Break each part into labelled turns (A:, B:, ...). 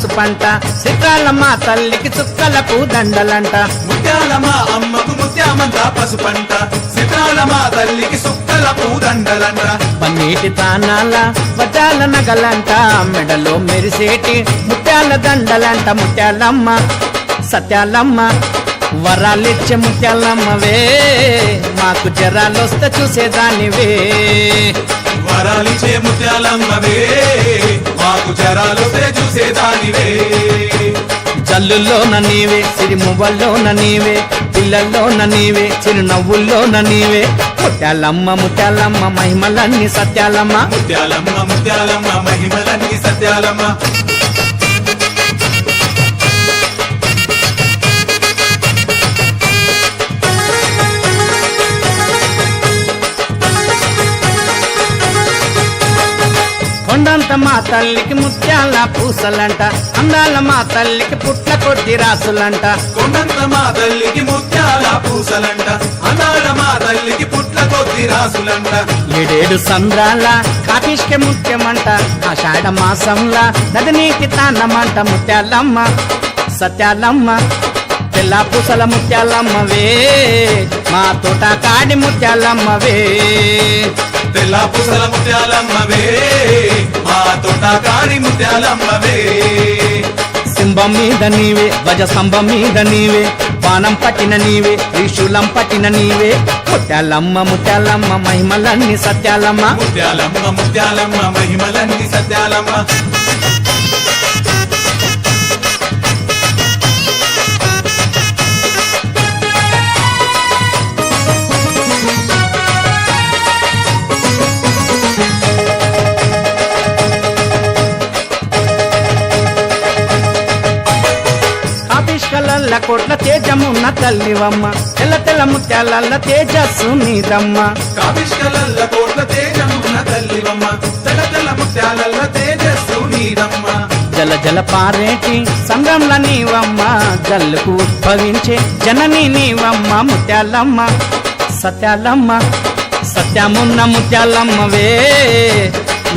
A: పసుపంట చిత్రాలమ్మ తల్లికి చుక్కలకు దండలంట
B: ముత్యాలమ్మ అమ్మకు ముత్యామంతా పసుపంట చిత్రాలమ్మ తల్లికి సుక్కల పూదండలంట
A: పన్నీటి తానాల వజ్రాల నగలంట మెడలో మెరిసేటి ముత్యాల దండలంట ముత్యాలమ్మ సత్యాలమ్మ వరాలిచ్చే ముత్యాలమ్మవే మాకు జరాలొస్తే చూసేదానివే
B: వరాలిచ్చే ముత్యాలమ్మవే మాకు జరాలొస్తే చూసేదానివే
A: జల్లుల్లోన నీవే సిరిమువ్వల్లోన నీవే పిల్లల్లోన నీవే చిరునవ్వుల్లోన నీవే ముత్యాలమ్మ ముత్యాలమ్మ మహిమలన్నీ సత్యాలమ్మ
B: ముత్యాలమ్మ ముత్యాలమ్మ మహిమలన్నీ సత్యాలమ్మ
A: కొండంత మా తల్లికి ముత్యాల పూసలంట అందాల మా తల్లికి పుట్ల కొద్ది రాసులంట
B: కొండంత మా తల్లికి ముత్యాల పూసలంట అనాడ మా తల్లికి పుట్ల కొద్ది రాసులంట
A: ఏడేడు సంద్రాల కాపిష్కే ముత్యమంట ఆషాఢ మాసంలా నదినీకి తానమంట ముత్యాలమ్మ సత్యాలమ్మ తెల్ల పూసల ముత్యాలమ్మవే మా తోట కాడి ముత్యాలమ్మవే
B: తెల్ల పూసల ముత్యాలమ్మవే మా తోటకారి ముత్యాలమ్మవే
A: సింహం మీద నీవే ధ్వజస్తంభం మీద నీవే బాణం పట్టిన నీవే త్రిశూలం పట్టిన నీవే ముత్యాలమ్మ ముత్యాలమ్మ మహిమలన్నీ సత్యాలమ్మ
B: ముత్యాలమ్మ ముత్యాలమ్మ మహిమలన్నీ సత్యాలమ్మ
A: కాపిష్కలల్ల కోట్ల తేజమున్న తల్లివమ్మ తెల్ల తెల్ల ముత్యాలల్ల తేజస్సు నీదమ్మ
B: కాపిష్కలల్ల కోట్ల తేజమున్న తల్లివమ్మ తెల్ల తెల్ల ముత్యాలల్ల తేజస్సు నీదమ్మ
A: జల జల పారేటి సంద్రంల నీవమ్మ జల్లుకు ఉద్భవించే జనని నీవమ్మ ముత్యాలమ్మ సత్యాలమ్మ సత్యమున్న ముత్యాలమ్మవే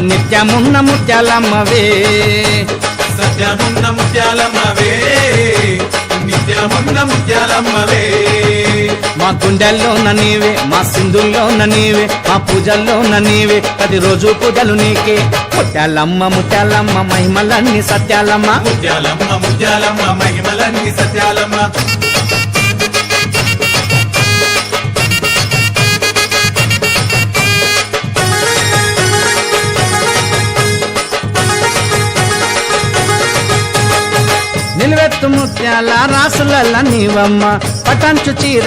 A: నిత్యమున్న ముత్యాలమ్మవే
B: సత్యమున్న ముత్యాలమ్మవే నిత్యమున్న ముత్యాలమ్మవే
A: మా గుండెల్లోన నీవే మా సింధుల్లోన నీవే మా పూజల్లోన నీవే ప్రతిరోజు పూజలు నీకే ముత్యాలమ్మ ముత్యాలమ్మ మహిమలన్నీ సత్యాలమ్మ
B: ముత్యాలమ్మ ముత్యాలమ్మ మహిమలన్నీ సత్యాలమ్మ
A: నిలువెత్తు ముత్యాల రాసులల్ల నీవమ్మ పటంచు చీర